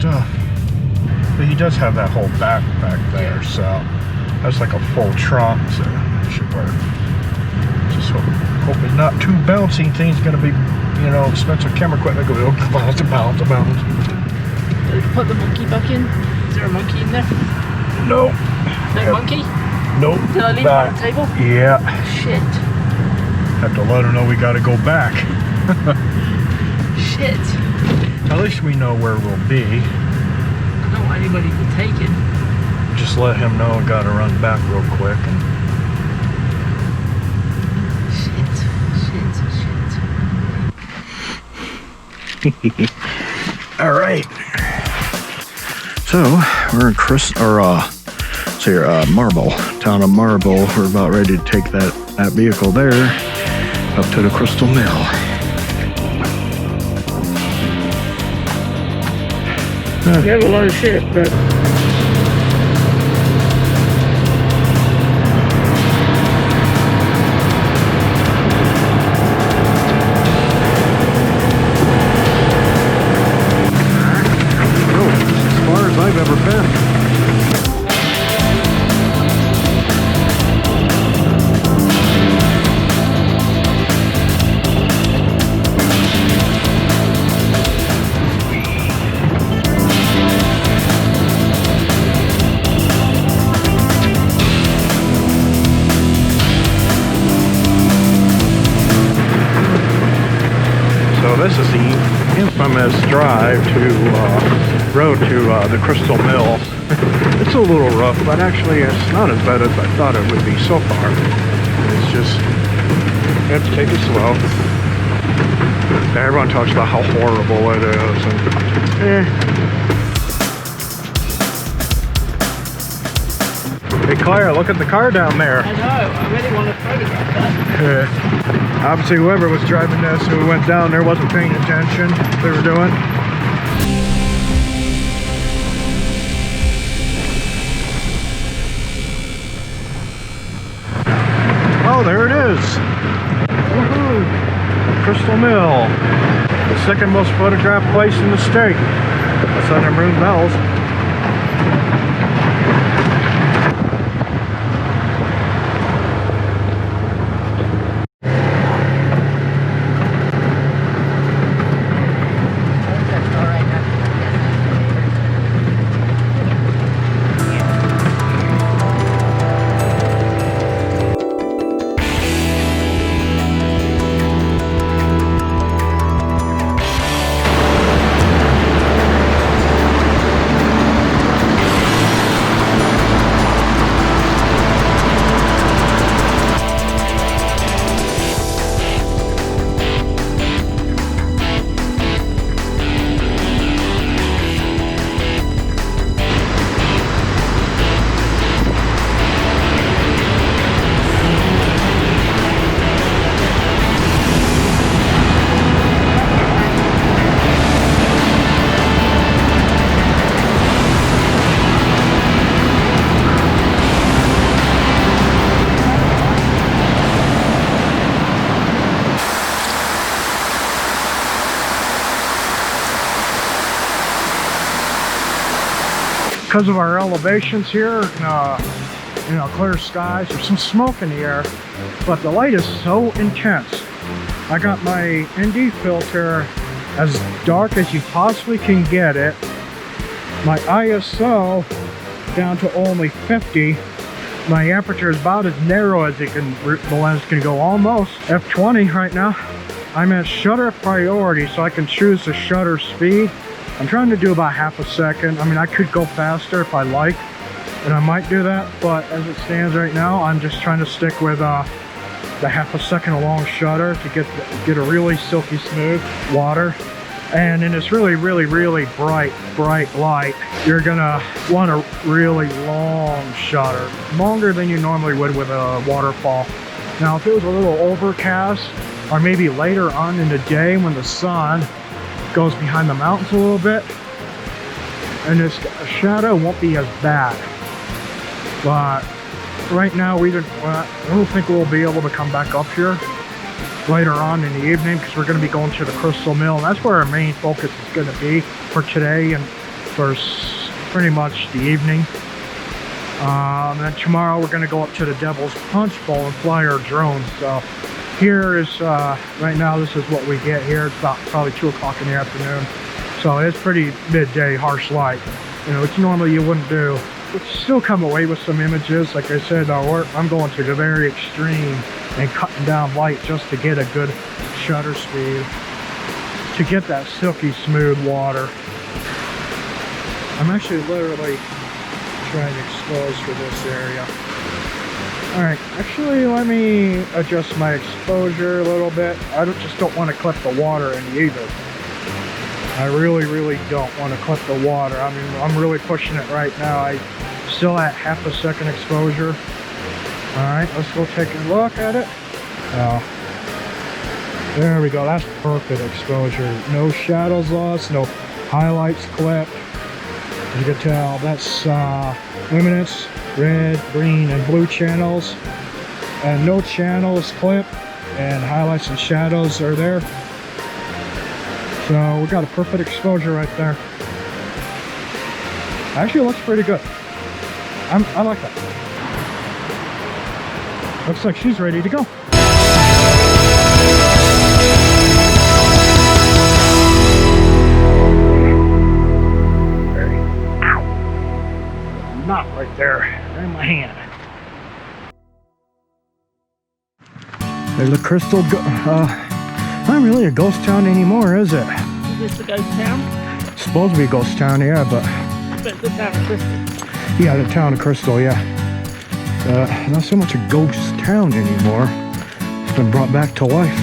stuff. But he does have that whole back there, so that's like a full trunk, so it should work. Just hope it's not too bouncy. Thing's gonna be, you know, expensive camera equipment. Go bounce. Did you put the monkey back in? Is there a monkey in there? No. No monkey? Nope. Did I leave it on the table? Yeah. Shit. Have to let her know we gotta go back. Shit. At least we know where we'll be. I don't want anybody to take it. Just let him know I gotta run back real quick. Shit. All right. So we're in Marble, town of Marble. We're about ready to take that vehicle there up to the Crystal Mill. We have a lot of shit, but as far as I've ever been. This is the infamous road to the Crystal Mill. It's a little rough, but actually it's not as bad as I thought it would be so far. It's just, you have to take it slow. Everyone talks about how horrible it is, and Hey Claire, look at the car down there. I know, I really want to photograph that. Obviously whoever was driving this who went down there wasn't paying attention to what they were doing. Oh, there it is. Woohoo! Crystal Mill. The second most photographed place in the state. Aside from Maroon Bells. Because of our elevations here, you know, clear skies, there's some smoke in the air, but the light is so intense. I got my ND filter as dark as you possibly can get it. My ISO down to only 50. My aperture is about as narrow as it can, the lens can go, almost f20 right now. I'm at shutter priority, so I can choose the shutter speed. I'm trying to do about half a second. I mean, I could go faster if I like, and I might do that, but as it stands right now, I'm just trying to stick with the half a second long shutter to get a really silky smooth water. And in this really bright light, you're gonna want a really long shutter, longer than you normally would with a waterfall. Now, if it was a little overcast, or maybe later on in the day when the sun goes behind the mountains a little bit, and this shadow won't be as bad. But right now, I don't think we'll be able to come back up here later on in the evening, because we're going to be going to the Crystal Mill, and that's where our main focus is going to be for today and for pretty much the evening. And then tomorrow we're going to go up to the Devil's Punch Bowl and fly our drone. So here is, right now this is what we get here. It's about probably 2 o'clock in the afternoon. So it's pretty midday harsh light, you know, which normally you wouldn't do. But still come away with some images. Like I said, I'm going to the very extreme and cutting down light just to get a good shutter speed, to get that silky smooth water. I'm actually literally trying to expose for this area. Alright, actually let me adjust my exposure a little bit. I just don't want to clip the water in either. I really don't want to clip the water. I mean, I'm really pushing it right now. I still at half a second exposure. Alright, let's go take a look at it. Oh, there we go. That's perfect exposure. No shadows lost, no highlights clipped. You can tell that's luminance, red, green, and blue channels, and no channels clipped, and highlights and shadows are there. So we got a perfect exposure right there. Actually, it looks pretty good. I like that. Looks like she's ready to go. Knot right there in my hand. There's a crystal. Not really a ghost town anymore, is it? Is this a ghost town? It's supposed to be a ghost town, yeah, but The town of Crystal. yeah, the town of Crystal, yeah. Not so much a ghost town anymore. It's been brought back to life.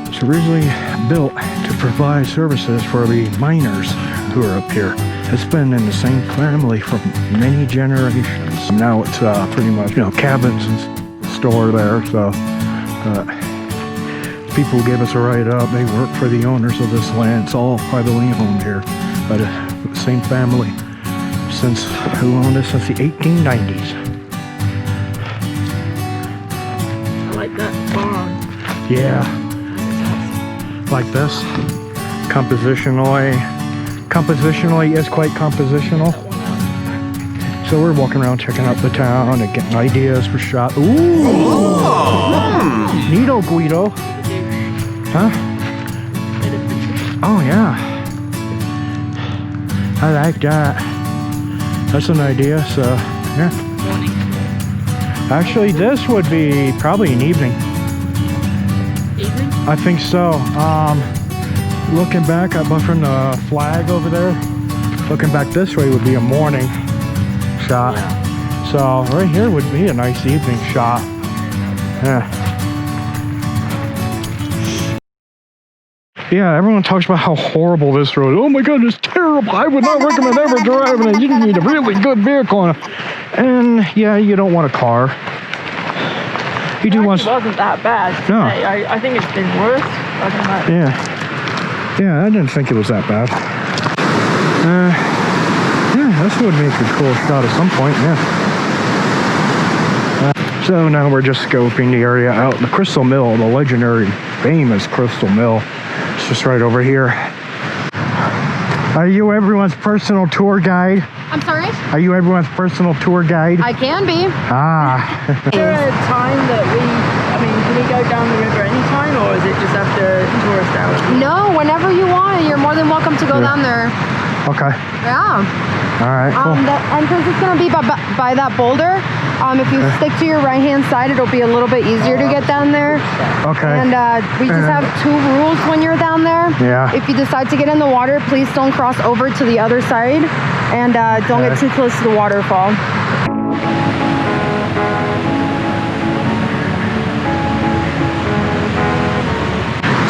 It's originally built to provide services for the miners who are up here. It's been in the same family for many generations. Now it's pretty much, you know, cabins and store there. So people gave us a ride up. They work for the owners of this land. It's all privately owned here by the same family since who owned it since the 1890s. I like that barn. Yeah. Like this, compositionally is quite compositional. So we're walking around checking out the town and getting ideas for shot. Ooh, neato Guido, huh? Oh yeah, I like that. That's an idea. So yeah. Actually, this would be probably an evening. I think so. Looking back up from the flag over there, looking back this way would be a morning shot. Yeah. So right here would be a nice evening shot. Yeah. Yeah, everyone talks about how horrible this road is. Oh my god, it's terrible. I would not recommend ever driving it. You need a really good vehicle. And yeah, you don't want a car. You do want. It wasn't that bad. No. I think it's been worse. Yeah. Yeah, I didn't think it was that bad. Yeah, this would make a cool shot at some point, yeah. So now we're just scoping the area out. The Crystal Mill, the legendary, famous Crystal Mill. It's just right over here. Are you everyone's personal tour guide? I'm sorry? Are you everyone's personal tour guide? I can be. Ah. Is there a time that can we go down the river anytime, or is it just after tourist hours? No, whenever you want, you're more than welcome to go down there. Okay. Yeah. All right, cool. The entrance is going to be by that boulder. If you stick to your right-hand side, it'll be a little bit easier to get down there. Okay. And we just have 2 rules when you're down there. Yeah. If you decide to get in the water, please don't cross over to the other side. And don't get too close to the waterfall.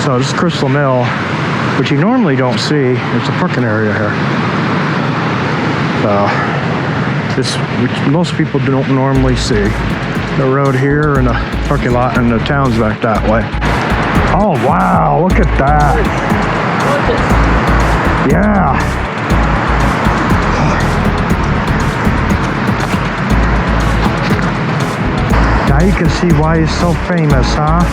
So this is Crystal Mill, which you normally don't see. It's a parking area here. So which most people don't normally see. The road here and the parking lot and the town's back that way. Oh wow, look at that. Yeah. Now you can see why he's so famous, huh?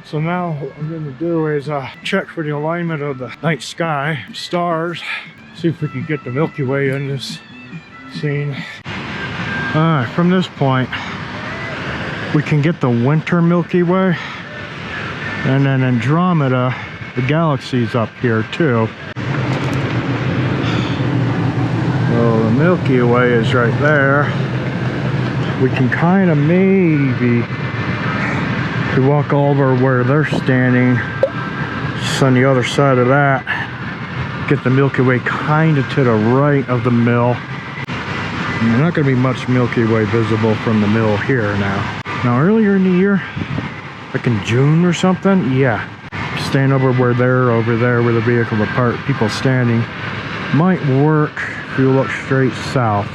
So now what I'm going to do is check for the alignment of the night sky, stars, see if we can get the Milky Way in this scene. Alright, from this point, we can get the winter Milky Way, and then Andromeda, the galaxy's up here too. So the Milky Way is right there. We can kind of maybe, if we walk over where they're standing, just on the other side of that, get the Milky Way kind of to the right of the mill. And there's not going to be much Milky Way visible from the mill here now. Now earlier in the year, like in June or something, yeah, staying over where they're over there where the vehicles are parked, people standing, might work if you look straight south.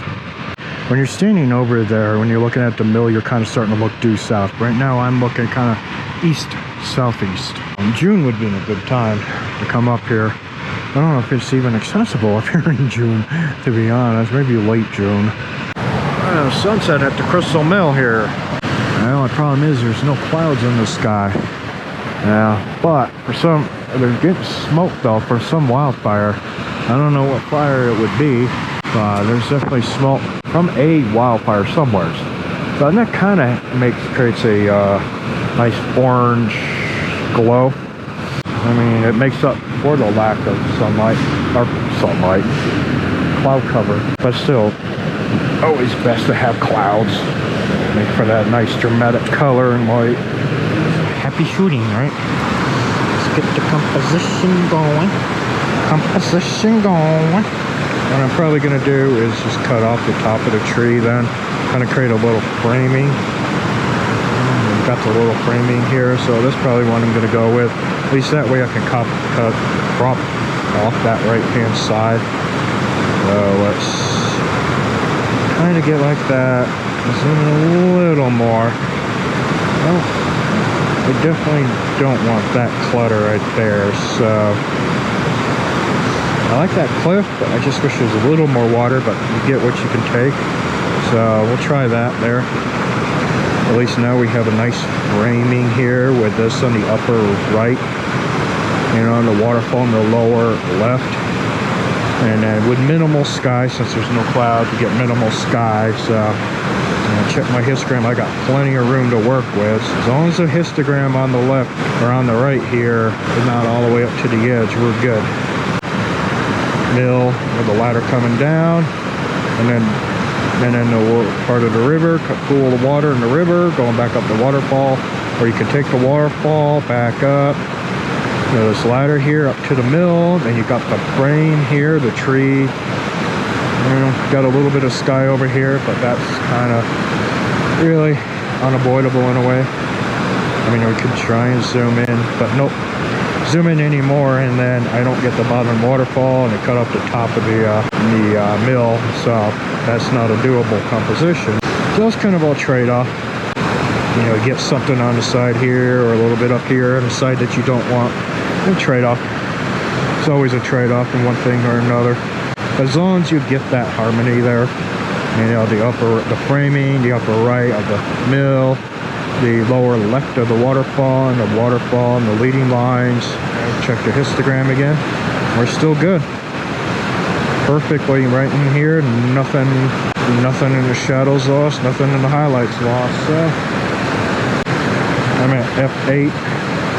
When you're standing over there, when you're looking at the mill, you're kind of starting to look due south. Right now I'm looking kind of east southeast. June would be a good time to come up here. I don't know if it's even accessible up here in June, to be honest. Maybe late June. Sunset at the Crystal Mill here. The only problem is there's no clouds in the sky. Yeah, but for some, they're getting smoke though for some wildfire. I don't know what fire it would be, but there's definitely smoke from a wildfire somewhere. So that kind of creates a nice orange glow. I mean, it makes up for the lack of sunlight, cloud cover, but still, always best to have clouds. Make for that nice dramatic color and light. Happy shooting, right? Let's get the composition going. What I'm probably going to do is just cut off the top of the tree then, kind of create a little framing. We've got the little framing here, so that's probably what I'm going to go with. At least that way I can crop off that right hand side. So let's kind of get like that. Zoom in a little more. Well, I definitely don't want that clutter right there, so I like that cliff, but I just wish there was a little more water, but you get what you can take. So we'll try that there. At least now we have a nice framing here with this on the upper right, and on the waterfall on the lower left. And then with minimal sky, since there's no clouds, you get minimal sky. So check my histogram. I got plenty of room to work with. As long as the histogram on the left or on the right here is not all the way up to the edge, we're good. Mill with the ladder coming down, and then the part of the river, cool the water in the river, going back up the waterfall, or you can take the waterfall back up. This ladder here up to the mill, then you got the frame here, the tree. Got a little bit of sky over here, but that's kind of really unavoidable in a way. I mean, we could try and zoom in, but nope. Zoom in anymore, and then I don't get the bottom waterfall, and it cut off the top of the mill, so that's not a doable composition. So it's kind of all trade-off. You know, get something on the side here, or a little bit up here on the side that you don't want. A trade-off. It's always a trade-off in one thing or another. As long as you get that harmony there, you know, the framing, the upper right of the mill, the lower left of the waterfall, and the leading lines. Check the histogram again. We're still good. Perfectly right in here. Nothing in the shadows lost. Nothing in the highlights lost. So I'm at f8.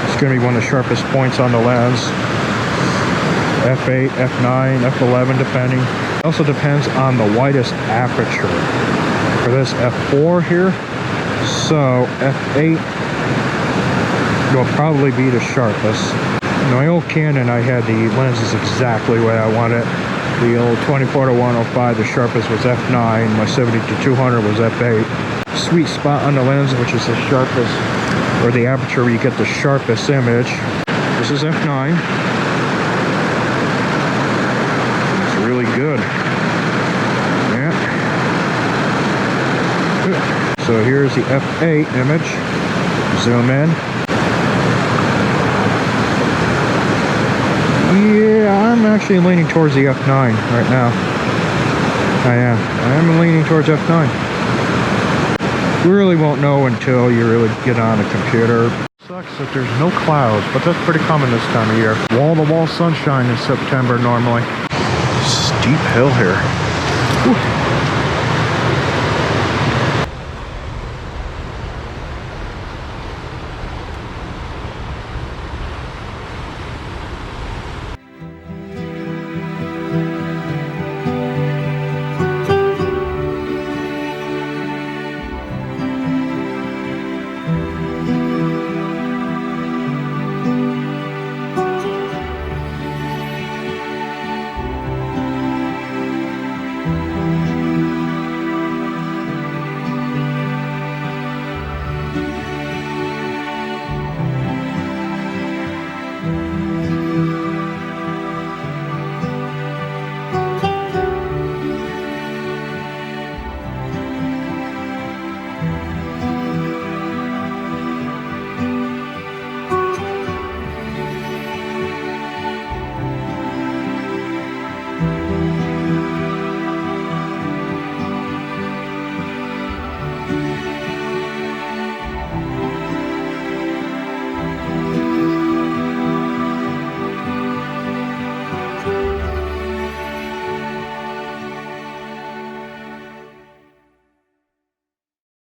It's going to be one of the sharpest points on the lens. f8, f9, f11, depending. It also depends on the widest aperture. For this f4 here. So f8 will probably be the sharpest. In my old Canon, I had the lenses exactly the way I want it. The old 24-105, the sharpest was f9. My 70-200 was f8. Sweet spot on the lens, which is the sharpest, or the aperture where you get the sharpest image. This is f9. It's really good. Yeah. So here's the f8 image. Zoom in. Yeah, I'm actually leaning towards the f9 right now. I am leaning towards f9. You really won't know until you really get on a computer. Sucks that there's no clouds, but that's pretty common this time of year. Wall-to-wall sunshine in September normally. Steep hill here. Whew.